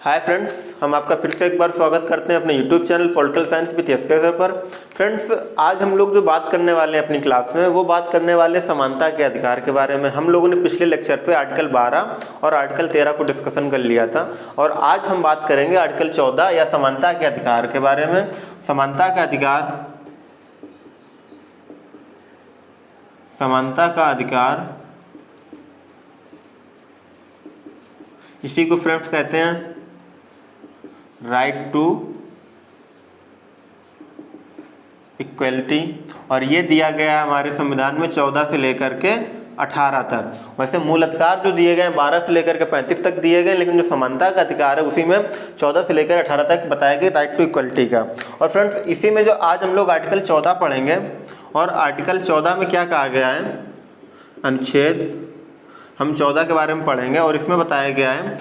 Hi friends, हम आपका फिर से एक बार स्वागत करते हैं अपने YouTube channel political science with SK sir पर। फ्रेंड्स, आज हम लोग जो बात करने वाले हैं अपनी क्लास में वो बात करने वाले समानता के अधिकार के बारे में। हम लोगों ने पिछले लेक्चर पे आर्टिकल 12 और आर्टिकल 13 को डिस्कशन कर लिया था और आज हम बात करेंगे आर्टिकल 14 या समानता के अधिकार के बारे में। समानता का अधिकार, इसी को फ्रेंड्स कहते हैं राइट टू इक्वलिटी, और ये दिया गया है हमारे संविधान में 14 से लेकर के 18 तक। वैसे मूल अधिकार जो दिए गए हैं 12 से लेकर के 35 तक दिए गए, लेकिन जो समानता का अधिकार है उसी में 14 से लेकर 18 तक बताया गया राइट टू इक्वलिटी का। और फ्रेंड्स, इसी में जो आज हम लोग आर्टिकल 14 पढ़ेंगे, और आर्टिकल 14 में क्या कहा गया है, अनुच्छेद हम 14 के बारे में पढ़ेंगे और इसमें बताया गया है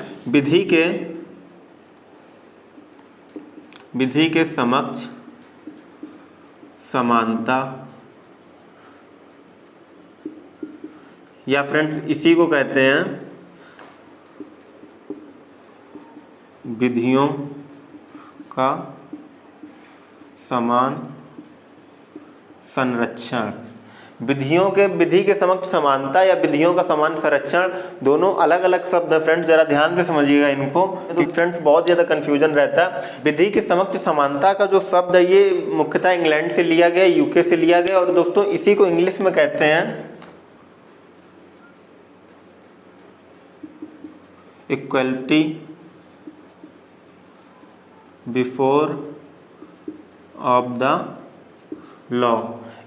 विधि के समक्ष समानता, या फ्रेंड्स इसी को कहते हैं विधियों का समान संरक्षण। विधि के समक्ष समानता या विधियों का समान संरक्षण दोनों अलग अलग शब्द हैं फ्रेंड्स, जरा ध्यान से समझिएगा इनको। तो फ्रेंड्स बहुत ज़्यादा कंफ्यूजन रहता है। विधि के समक्ष समानता का जो शब्द है ये मुख्यतः इंग्लैंड से लिया गया, यूके से लिया गया, और दोस्तों इसी को इंग्लिश में कहते हैं equality before of the law.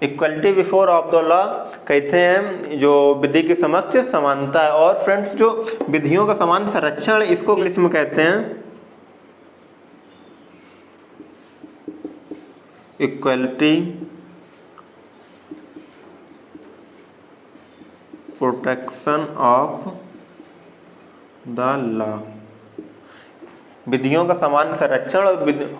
Equality before of the law कहते हैं जो विधि के समक्ष समानता है। और फ्रेंड्स, जो विधियों का समान संरक्षण, इसको इंग्लिश में कहते हैं equality protection of the law. विधियों का समान संरक्षण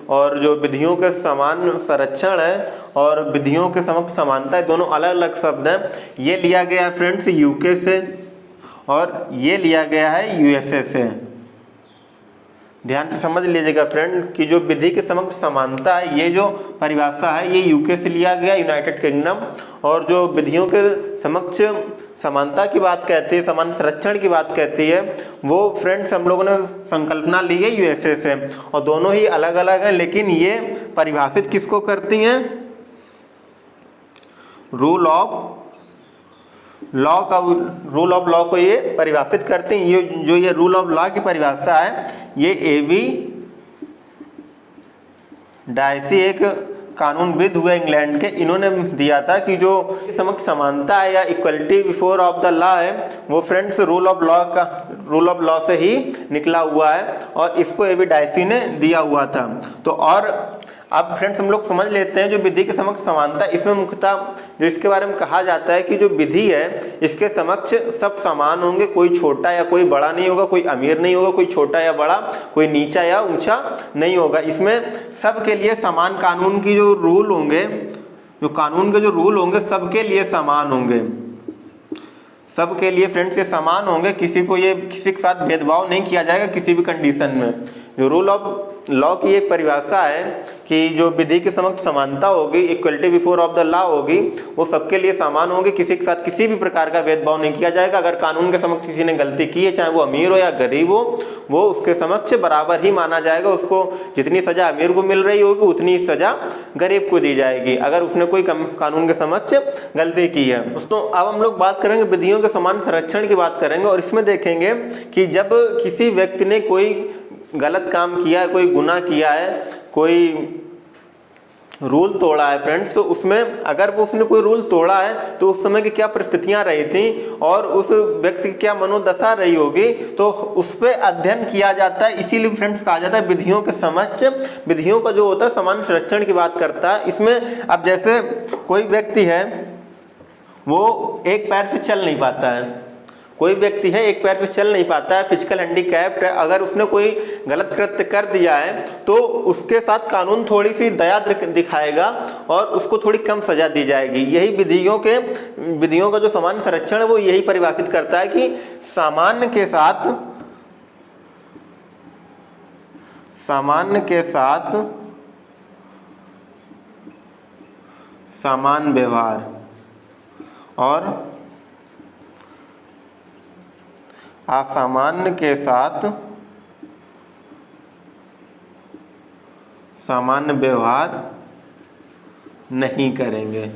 और जो विधियों के समान संरक्षण है और विधियों के समक्ष समानता है, दोनों अलग अलग शब्द हैं। ये लिया गया है फ्रेंड्स यूके से और ये लिया गया है यूएसए से। ध्यान से समझ लीजिएगा फ्रेंड कि जो विधि के समक्ष समानता है, ये जो परिभाषा है ये यूके से लिया गया, यूनाइटेड किंगडम, और जो विधियों के समक्ष समानता की बात कहती है, समान संरक्षण की बात कहती है, वो फ्रेंड्स हम लोगों ने संकल्पना ली है यूएसए से। और दोनों ही अलग अलग हैं, लेकिन ये परिभाषित किसको करती हैं, रूल ऑफ लॉ को ये परिभाषित करती हैं। ये रूल ऑफ लॉ की परिभाषा है, ये एवी डायसी एक कानूनविद हुए इंग्लैंड के, इन्होंने दिया था कि जो समक्ष समानता है या equality before of the law है वो फ्रेंड्स रूल ऑफ लॉ से ही निकला हुआ है, और इसको एवी डायसी ने दिया हुआ था। तो और अब फ्रेंड्स हम लोग समझ लेते हैं जो विधि के समक्ष समानता, इसमें मुख्यतः जो इसके बारे में कहा जाता है कि जो विधि है इसके समक्ष सब समान होंगे, कोई छोटा या कोई बड़ा नहीं होगा, कोई अमीर नहीं होगा, कोई छोटा या बड़ा, कोई नीचा या ऊंचा नहीं होगा। इसमें सबके लिए समान कानून की जो रूल होंगे, जो कानून के जो रूल होंगे सबके लिए समान होंगे, सबके लिए फ्रेंड्स ये समान होंगे। किसी के साथ भेदभाव नहीं किया जाएगा किसी भी कंडीशन में। जो रूल ऑफ लॉ की एक परिभाषा है कि जो विधि के समक्ष समानता होगी, equality before of the law होगी, वो सबके लिए समान होंगे, किसी के साथ किसी भी प्रकार का भेदभाव नहीं किया जाएगा। अगर कानून के समक्ष किसी ने गलती की है, चाहे वो अमीर हो या गरीब हो, वो उसके समक्ष बराबर ही माना जाएगा। उसको जितनी सजा अमीर को मिल रही होगी उतनी सजा गरीब को दी जाएगी अगर उसने कोई कानून के समक्ष गलती की है। दोस्तों अब हम लोग बात करेंगे विधियों के समान संरक्षण की बात करेंगे, और इसमें देखेंगे कि जब किसी व्यक्ति ने कोई गलत काम किया है, कोई गुनाह किया है, कोई रूल तोड़ा है फ्रेंड्स, तो उसमें अगर वो उसने कोई रूल तोड़ा है तो उस समय की क्या परिस्थितियां रही थी और उस व्यक्ति की क्या मनोदशा रही होगी, तो उस पर अध्ययन किया जाता है। इसीलिए फ्रेंड्स कहा जाता है विधियों के समक्ष, विधियों का जो होता है समान संरक्षण की बात करता है। इसमें अब जैसे कोई व्यक्ति है वो एक पैर से चल नहीं पाता है, कोई व्यक्ति है एक पैर पे चल नहीं पाता है, फिजिकल हैंडीकैप्ड है, अगर उसने कोई गलत कृत्य कर दिया है तो उसके साथ कानून थोड़ी सी दया दिखाएगा और उसको थोड़ी कम सजा दी जाएगी। यही विधियों का जो समान संरक्षण है वो यही परिभाषित करता है कि सामान्य के साथ सामान्य के साथ समान व्यवहार और असामान्य के साथ सामान्य व्यवहार नहीं करेंगे।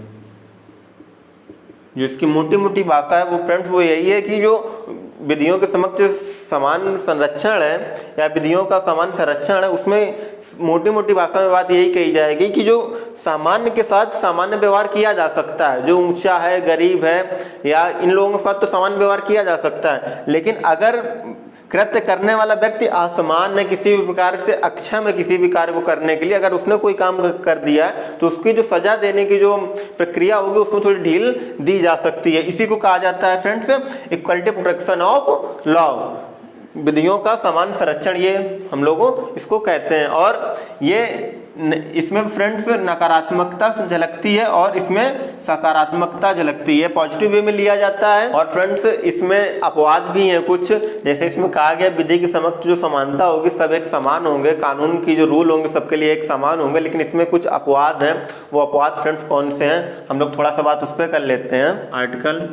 जो इसकी मोटी मोटी भाषा है वो फ्रेंड्स वो यही है कि जो विधियों के समक्ष समान संरक्षण है या विधियों का समान संरक्षण है, उसमें मोटी मोटी भाषा में बात यही कही जाएगी कि जो सामान्य के साथ सामान्य व्यवहार किया जा सकता है, जो ऊंचा है, गरीब है या इन लोगों के साथ तो सामान्य व्यवहार किया जा सकता है, लेकिन अगर कृत्य करने वाला व्यक्ति असमान है, किसी भी प्रकार से अक्षम है किसी भी कार्य को करने के लिए, अगर उसने कोई काम कर दिया है तो उसकी जो सजा देने की जो प्रक्रिया होगी उसमें थोड़ी ढील दी जा सकती है। इसी को कहा जाता है friends equality protection of law, विधियों का समान संरक्षण, ये हम लोगों इसको कहते हैं। और ये इसमें फ्रेंड्स नकारात्मकता झलकती है और इसमें सकारात्मकता झलकती है, पॉजिटिव वे में लिया जाता है। और फ्रेंड्स इसमें अपवाद भी हैं कुछ, जैसे इसमें कहा गया विधि के समक्ष जो समानता होगी सब एक समान होंगे, कानून की जो रूल होंगे सबके लिए एक समान होंगे, लेकिन इसमें कुछ अपवाद हैं। वो अपवाद फ्रेंड्स कौन से हैं, हम लोग थोड़ा सा बात उस पर कर लेते हैं। आर्टिकल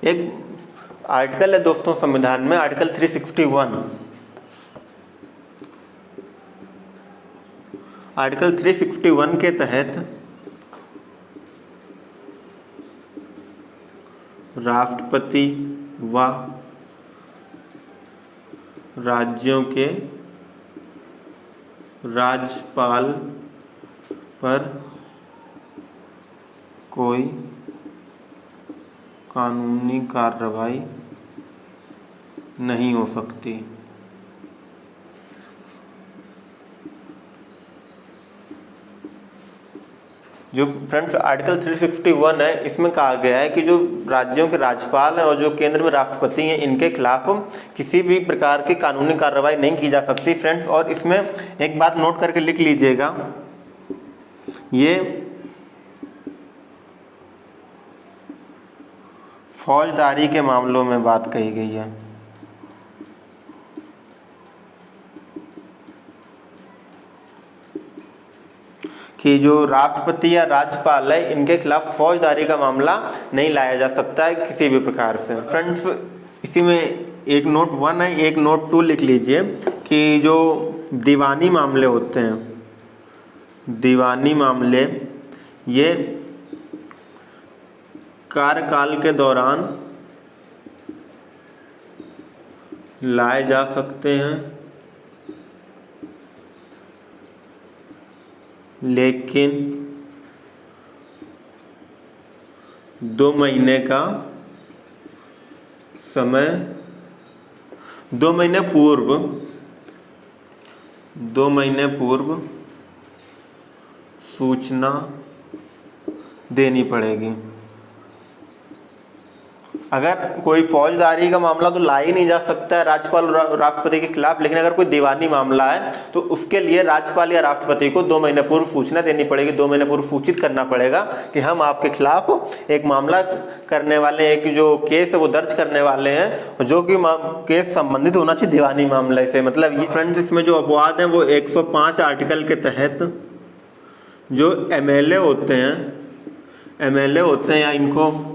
एक आर्टिकल है दोस्तों संविधान में, आर्टिकल 361। आर्टिकल 361 के तहत राष्ट्रपति व राज्यों के राज्यपाल पर कोई कानूनी कार्रवाई नहीं हो सकती। जो फ्रेंड्स आर्टिकल 361 है इसमें कहा गया है कि जो राज्यों के राज्यपाल हैं और जो केंद्र में राष्ट्रपति हैं इनके खिलाफ किसी भी प्रकार की कानूनी कार्रवाई नहीं की जा सकती फ्रेंड्स। और इसमें एक बात नोट करके लिख लीजिएगा, ये फौजदारी के मामलों में बात कही गई है। कि जो राष्ट्रपति या राज्यपाल है इनके खिलाफ फौजदारी का मामला नहीं लाया जा सकता है किसी भी प्रकार से। फ्रेंड्स इसी में एक नोट 1 है, एक नोट 2 लिख लीजिए कि जो दीवानी मामले होते हैं, दीवानी मामले ये कार्यकाल के दौरान लाए जा सकते हैं, लेकिन 2 महीने का समय 2 महीने पूर्व सूचना देनी पड़ेगी। अगर कोई फौजदारी का मामला तो ला ही नहीं जा सकता है राज्यपाल और राष्ट्रपति के खिलाफ, लेकिन अगर कोई दीवानी मामला है तो उसके लिए राज्यपाल या राष्ट्रपति को 2 महीने पूर्व सूचना देनी पड़ेगी, 2 महीने पूर्व सूचित करना पड़ेगा कि हम आपके खिलाफ एक मामला करने वाले, एक जो केस है वो दर्ज करने वाले हैं, जो कि केस संबंधित होना चाहिए दीवानी मामले से। मतलब ये फ्रेंड्स इसमें जो अपवाद हैं वो 105 आर्टिकल के तहत जो एमएलए होते हैं या इनको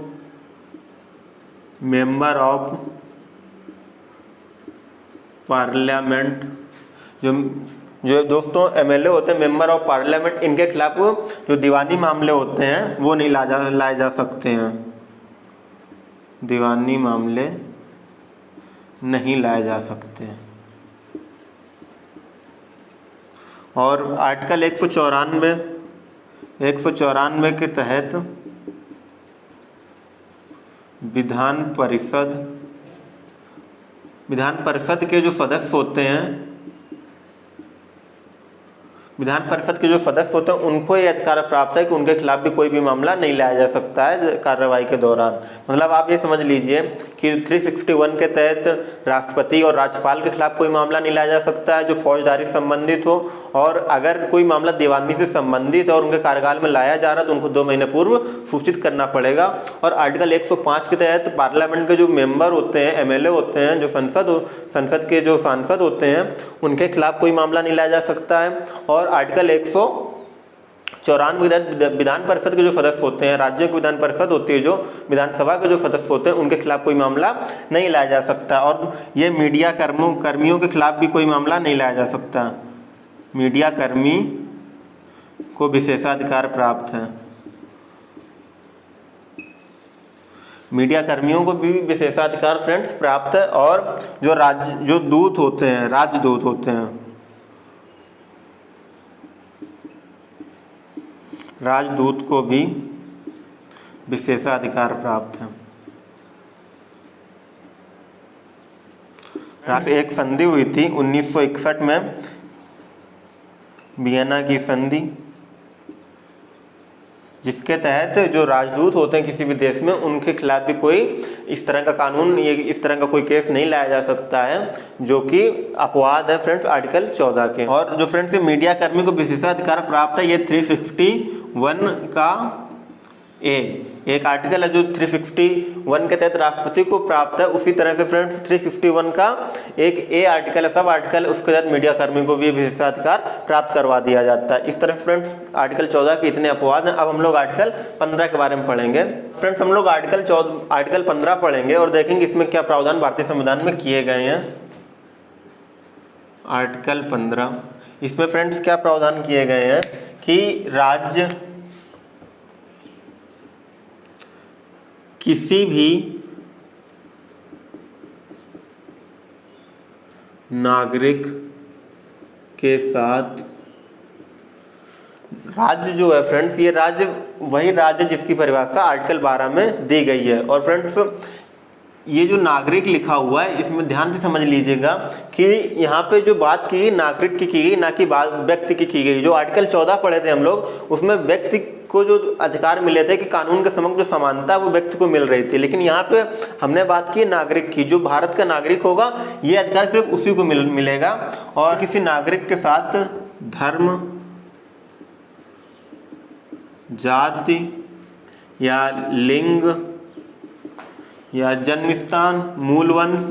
मेंबर ऑफ पार्लियामेंट, जो दोस्तों एमएलए होते हैं मेंबर ऑफ पार्लियामेंट, इनके खिलाफ जो दीवानी मामले होते हैं वो नहीं लाए जा सकते हैं, दीवानी मामले नहीं लाए जा सकते। और आर्टिकल 194 के तहत विधान परिषद के जो सदस्य होते हैं विधान परिषद के जो सदस्य होते हैं उनको ये अधिकार प्राप्त है कि उनके खिलाफ भी कोई भी मामला नहीं लाया जा सकता है कार्रवाई के दौरान। मतलब आप ये समझ लीजिए कि 361 के तहत राष्ट्रपति और राज्यपाल के खिलाफ कोई मामला नहीं लाया जा सकता है जो फौजदारी संबंधित हो, और अगर कोई मामला दीवानी से संबंधित है और उनके कार्यकाल में लाया जा रहा है तो उनको 2 महीने पूर्व सूचित करना पड़ेगा। और आर्टिकल 105 के तहत पार्लियामेंट के जो मेंबर होते हैं, एमएलए होते हैं, जो संसद के जो सांसद होते हैं, उनके खिलाफ कोई मामला नहीं लाया जा सकता है। और आर्टिकल 194 विधान परिषद के जो सदस्य होते हैं, राज्यों की विधान परिषद होती है, जो विधानसभा के जो सदस्य होते हैं, उनके खिलाफ कोई मामला नहीं लाया जा सकता। और ये मीडिया कर्मियों के खिलाफ भी कोई मामला नहीं लाया जा सकता। मीडिया कर्मी को विशेषाधिकार प्राप्त है, मीडिया कर्मियों को भी विशेषाधिकार फ्रेंड्स प्राप्त है। और जो दूत होते हैं, राजदूत होते हैं, राजदूत को भी विशेषाधिकार प्राप्त है। एक संधि हुई थी 1961 में, वियना की संधि, जिसके तहत जो राजदूत होते हैं किसी भी देश में, उनके खिलाफ भी कोई इस तरह का कानून, इस तरह का कोई केस नहीं लाया जा सकता है, जो कि अपवाद है फ्रेंड्स आर्टिकल 14 के। और जो फ्रेंड्स मीडिया कर्मी को विशेषाधिकार प्राप्त है, ये 361 का एक आर्टिकल है जो 361 के तहत राष्ट्रपति को प्राप्त है। उसी तरह से फ्रेंड्स 361 का एक ए आर्टिकल है, सब आर्टिकल, उसके तहत मीडिया कर्मी को भी विशेषाधिकार प्राप्त करवा दिया जाता है। इस तरह से फ्रेंड्स आर्टिकल 14 के इतने अपवाद हैं। अब हम लोग आर्टिकल 15 के बारे में पढ़ेंगे। फ्रेंड्स हम लोग आर्टिकल 15 पढ़ेंगे और देखेंगे इसमें क्या प्रावधान भारतीय संविधान में किए गए हैं। आर्टिकल 15, इसमें फ्रेंड्स क्या प्रावधान किए गए हैं कि राज्य किसी भी नागरिक के साथ, राज्य जो है फ्रेंड्स, ये राज्य वही राज्य जिसकी परिभाषा आर्टिकल 12 में दी गई है। और फ्रेंड्स ये जो नागरिक लिखा हुआ है, इसमें ध्यान से समझ लीजिएगा कि यहाँ पे जो बात की नागरिक की गई, ना कि बात व्यक्ति की गई। जो आर्टिकल 14 पढ़े थे हम लोग, उसमें व्यक्ति को जो अधिकार मिले थे कि कानून के समक्ष जो समानता वो व्यक्ति को मिल रही थी, लेकिन यहाँ पे हमने बात की नागरिक की। जो भारत का नागरिक होगा ये अधिकार सिर्फ उसी को मिलेगा। और किसी नागरिक के साथ धर्म, जाति या लिंग या जन्म स्थान, मूल वंश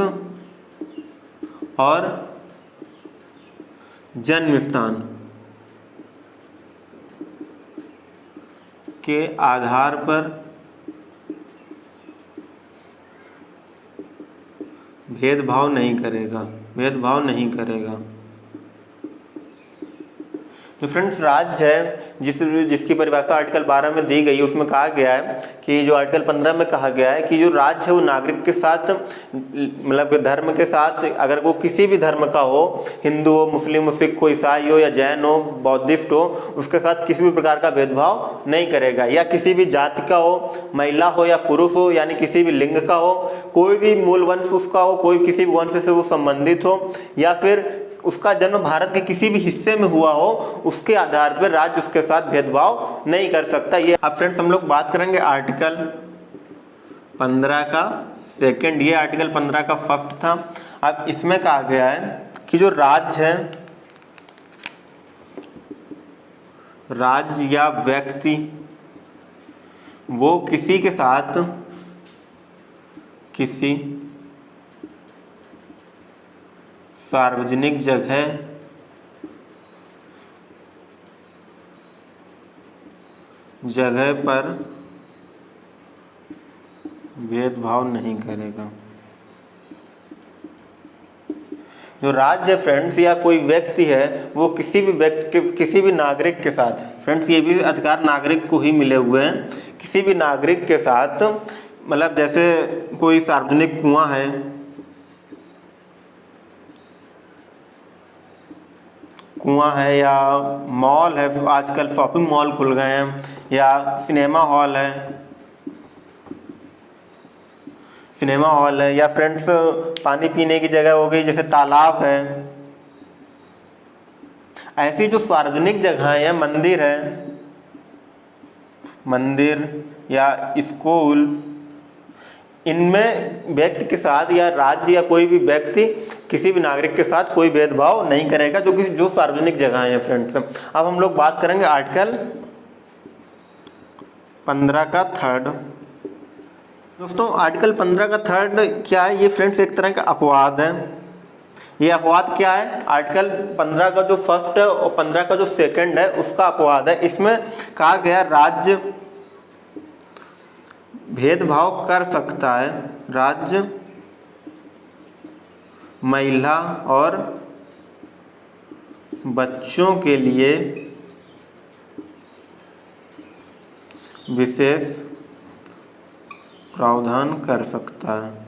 और जन्म स्थान के आधार पर भेदभाव नहीं करेगा। जो फ्रेंड्स राज्य है जिसकी परिभाषा आर्टिकल 12 में दी गई है, उसमें कहा गया है कि जो आर्टिकल 15 में कहा गया है कि जो राज्य है वो नागरिक के साथ, मतलब धर्म के साथ, अगर वो किसी भी धर्म का हो, हिंदू हो, मुस्लिम हो, सिख हो, ईसाई हो या जैन हो, बौद्धिस्ट हो, उसके साथ किसी भी प्रकार का भेदभाव नहीं करेगा। या किसी भी जाति का हो, महिला हो या पुरुष हो, यानी किसी भी लिंग का हो, कोई भी मूल वंश उसका हो, कोई किसी भी वंश से वो संबंधित हो, या फिर उसका जन्म भारत के किसी भी हिस्से में हुआ हो, उसके आधार पर राज्य उसके साथ भेदभाव नहीं कर सकता। ये अब फ्रेंड्स हम लोग बात करेंगे आर्टिकल 15 का सेकंड। ये आर्टिकल 15 का फर्स्ट था। अब इसमें कहा गया है कि जो राज्य है, राज्य या व्यक्ति वो किसी के साथ किसी सार्वजनिक जगह पर भेदभाव नहीं करेगा। जो राज्य फ्रेंड्स या कोई व्यक्ति है वो किसी भी नागरिक के साथ, फ्रेंड्स ये भी अधिकार नागरिक को ही मिले हुए हैं, किसी भी नागरिक के साथ, मतलब जैसे कोई सार्वजनिक कुआं है, या मॉल है, आजकल शॉपिंग मॉल खुल गए हैं, या सिनेमा हॉल है, या फ्रेंड्स पानी पीने की जगह हो गई जैसे तालाब है। ऐसी जो सार्वजनिक जगह है, मंदिर या स्कूल, इनमें व्यक्ति के साथ या राज्य या कोई भी व्यक्ति किसी भी नागरिक के साथ कोई भेदभाव नहीं करेगा, जो सार्वजनिक जगह है फ्रेंड्स। अब हम लोग बात करेंगे आर्टिकल 15 का थर्ड। दोस्तों आर्टिकल 15 का थर्ड क्या है? ये फ्रेंड्स एक तरह का अपवाद है। ये अपवाद क्या है? आर्टिकल 15 का जो फर्स्ट है और 15 का जो सेकंड है उसका अपवाद है। इसमें कहा गया राज्य भेदभाव कर सकता है, राज्य महिला और बच्चों के लिए विशेष प्रावधान कर सकता है।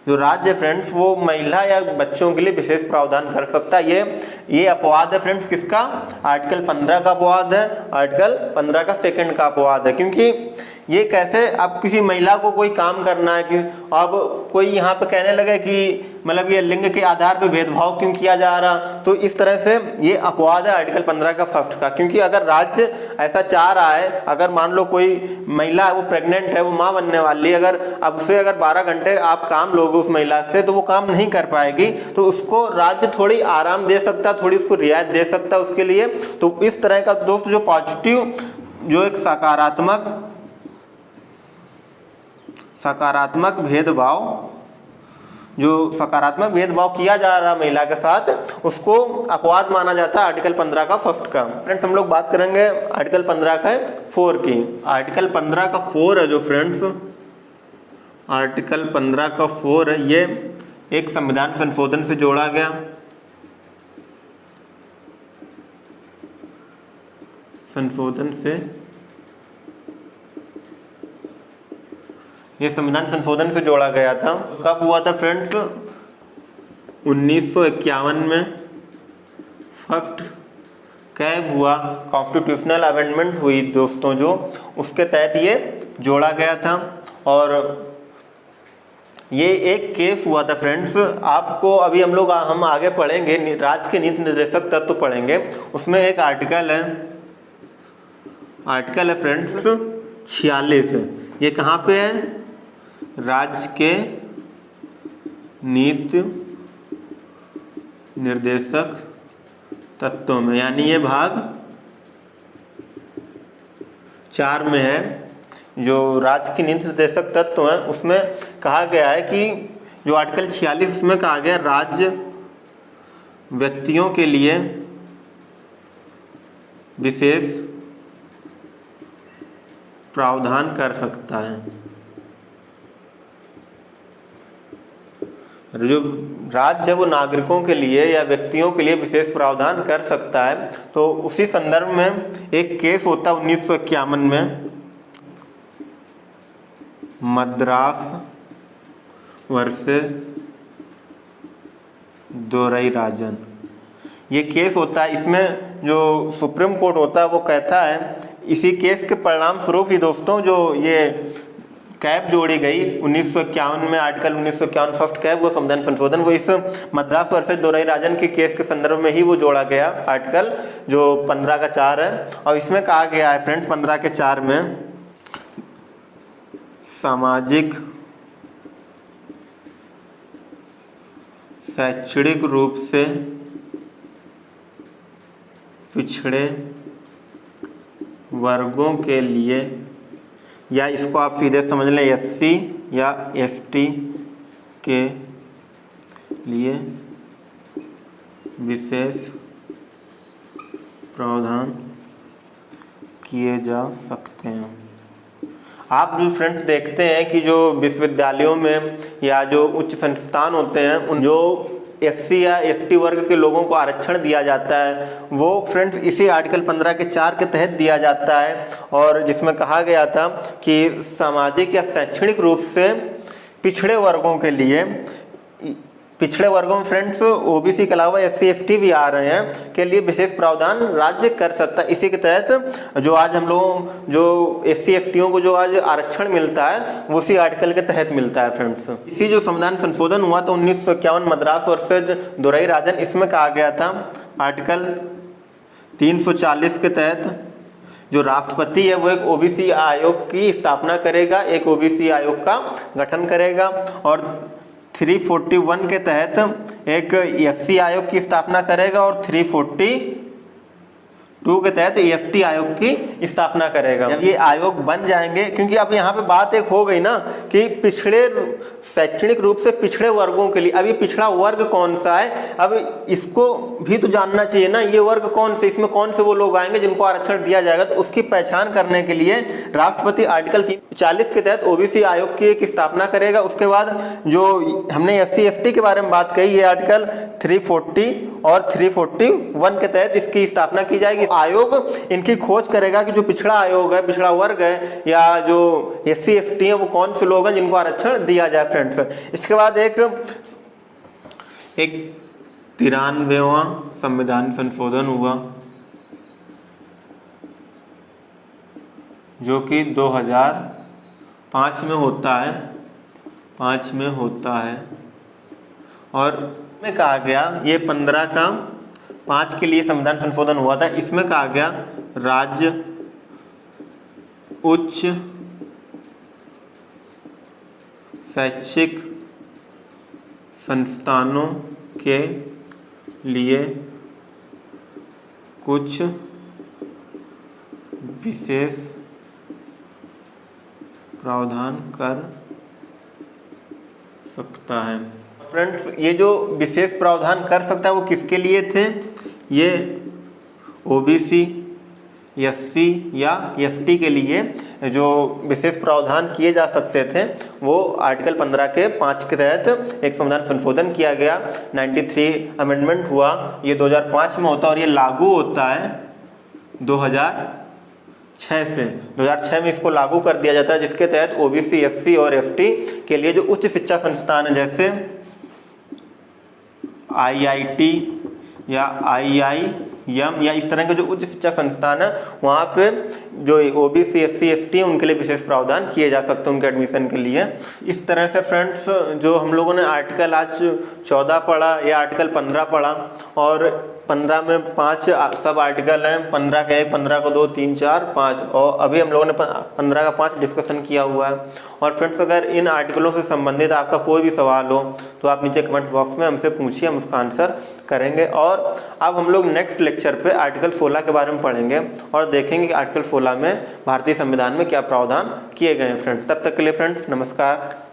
जो राज्य फ्रेंड्स वो महिला या बच्चों के लिए विशेष प्रावधान कर सकता है। ये अपवाद है फ्रेंड्स किसका? आर्टिकल 15 का अपवाद है, आर्टिकल 15 का सेकंड का अपवाद है। क्योंकि ये कैसे, अब किसी महिला को कोई काम करना है कि अब कोई यहाँ पे कहने लगे कि मतलब ये लिंग के आधार पे भेदभाव क्यों किया जा रहा, तो इस तरह से ये अपवाद है आर्टिकल 15 का फर्स्ट का। क्योंकि अगर राज्य ऐसा चाह रहा है, अगर मान लो कोई महिला है वो प्रेग्नेंट है, वो माँ बनने वाली है, अगर अब उसे अगर 12 घंटे आप काम लोगे उस महिला से तो वो काम नहीं कर पाएगी, तो उसको राज्य थोड़ी आराम दे सकता, थोड़ी उसको रियायत दे सकता उसके लिए। तो इस तरह का दोस्त जो पॉजिटिव, जो एक सकारात्मक भेदभाव किया जा रहा महिला के साथ, उसको अपवाद माना जाता है आर्टिकल 15 का फर्स्ट का। फ्रेंड्स हम लोग बात करेंगे आर्टिकल 15 का 4 की। आर्टिकल 15 का 4 है जो फ्रेंड्स, आर्टिकल 15 का 4 है, ये एक संविधान संशोधन से जोड़ा गया। ये संविधान संशोधन से जोड़ा गया था। कब हुआ था फ्रेंड्स? 1951 में फर्स्ट कैब हुआ, कॉन्स्टिट्यूशनल अमेंडमेंट हुई दोस्तों, जो उसके तहत ये जोड़ा गया था। और ये एक केस हुआ था फ्रेंड्स, आपको अभी हम आगे पढ़ेंगे, राज्य के नीति निर्देशक तत्व पढ़ेंगे, उसमें एक आर्टिकल है फ्रेंड्स 46। ये कहाँ पे है? राज्य के नीति निर्देशक तत्वों में, यानी ये भाग 4 में है। जो राज्य की नीति निर्देशक तत्व है उसमें कहा गया है कि जो आर्टिकल 46 उसमें कहा गया राज्य व्यक्तियों के लिए विशेष प्रावधान कर सकता है। जो राज्य है वो नागरिकों के लिए या व्यक्तियों के लिए विशेष प्रावधान कर सकता है। तो उसी संदर्भ में एक केस होता है 1951 में, मद्रास वर्सेस दोरईराजन। ये केस होता है, इसमें जो सुप्रीम कोर्ट होता है वो कहता है, इसी केस के परिणाम स्वरूप ही दोस्तों जो ये कैब जोड़ी गई 1951 में, आर्टिकल 1951 फर्स्ट कैब, वो संविधान संशोधन, वो इस मद्रास वर्सेस दोरईराजन के केस के संदर्भ में ही वो जोड़ा गया आर्टिकल जो 15 का 4 है। और इसमें कहा गया है फ्रेंड्स 15 के 4 में, सामाजिक शैक्षणिक रूप से पिछड़े वर्गों के लिए, या इसको आप सीधे समझ लें एससी या एसटी के लिए विशेष प्रावधान किए जा सकते हैं। आप जो फ्रेंड्स देखते हैं कि जो विश्वविद्यालयों में या जो उच्च संस्थान होते हैं, उन जो एससी या एसटी वर्ग के लोगों को आरक्षण दिया जाता है, वो फ्रेंड्स इसी आर्टिकल 15 के 4 के तहत दिया जाता है। और जिसमें कहा गया था कि सामाजिक या शैक्षणिक रूप से पिछड़े वर्गों के लिए पिछड़े वर्गों में फ्रेंड्स ओबीसी के अलावा SC ST भी आ रहे हैं के लिए विशेष प्रावधान राज्य कर सकता है। इसी के तहत जो आज हम लोगों जो SC STों को जो आज आरक्षण मिलता है वो उसी आर्टिकल के तहत मिलता है फ्रेंड्स। इसी जो संविधान संशोधन हुआ तो 1951 मद्रास वर्सेज दुराई-राजन, इसमें कहा गया था आर्टिकल 340 के तहत जो राष्ट्रपति है वो एक ओबीसी आयोग की स्थापना करेगा, एक ओबीसी आयोग का गठन करेगा, और 341 के तहत एक SC आयोग की स्थापना करेगा और 342 के तहत ST आयोग की स्थापना करेगा। जब ये आयोग बन जाएंगे, क्योंकि अब यहाँ पे बात एक हो गई ना कि पिछड़े शैक्षणिक रूप से पिछड़े वर्गों के लिए, अब ये पिछड़ा वर्ग कौन सा है, अब इसको भी तो जानना चाहिए ना, ये वर्ग कौन से, इसमें कौन से वो लोग आएंगे जिनको आरक्षण दिया जाएगा। तो उसकी पहचान करने के लिए राष्ट्रपति आर्टिकल 340 के तहत ओबीसी आयोग की एक स्थापना करेगा। उसके बाद जो हमने SC ST के बारे में बात कही, ये आर्टिकल 340 और 341 के तहत इसकी स्थापना की जाएगी। आयोग इनकी खोज करेगा कि जो पिछड़ा आयोग है, पिछड़ा वर्ग है या जो SC ST है वो कौन से लोग हैं जिनको आरक्षण दिया जाए फ्रेंड्स। इसके बाद एक 93वां संविधान संशोधन हुआ जो कि 2005 में होता है, 5 में होता है, और में कहा गया ये 15 का 5 के लिए संविधान संशोधन हुआ था। इसमें कहा गया राज्य उच्च शैक्षिक संस्थानों के लिए कुछ विशेष प्रावधान कर सकता है। फ्रेंड्स, ये जो विशेष प्रावधान कर सकता है वो किसके लिए थे? ये ओबीसी, SC या ST के लिए जो विशेष प्रावधान किए जा सकते थे वो आर्टिकल 15 के 5 के तहत एक संविधान संशोधन किया गया। 93 अमेंडमेंट हुआ, ये 2005 में होता है और ये लागू होता है 2006 से। 2006 में इसको लागू कर दिया जाता है, जिसके तहत ओबीसी, SC और ST के लिए जो उच्च शिक्षा संस्थान है जैसे IIT या IIM या इस तरह के जो उच्च शिक्षा संस्थान है वहाँ पे जो ओबीसी, SC ST उनके लिए विशेष प्रावधान किए जा सकते हैं उनके एडमिशन के लिए। इस तरह से फ्रेंड्स जो हम लोगों ने आर्टिकल आज 14 पढ़ा या आर्टिकल 15 पढ़ा, और 15 में 5 सब आर्टिकल हैं, 15 का 1, 15 का 2, 3, 4, 5, और अभी हम लोगों ने 15 का 5 डिस्कशन किया हुआ है। और फ्रेंड्स अगर इन आर्टिकलों से संबंधित आपका कोई भी सवाल हो तो आप नीचे कमेंट बॉक्स में हमसे पूछिए, हम उसका आंसर करेंगे। और अब हम लोग नेक्स्ट लेक्चर पे आर्टिकल 16 के बारे में पढ़ेंगे और देखेंगे कि आर्टिकल 16 में भारतीय संविधान में क्या प्रावधान किए गए हैं फ्रेंड्स। तब तक के लिए फ्रेंड्स नमस्कार।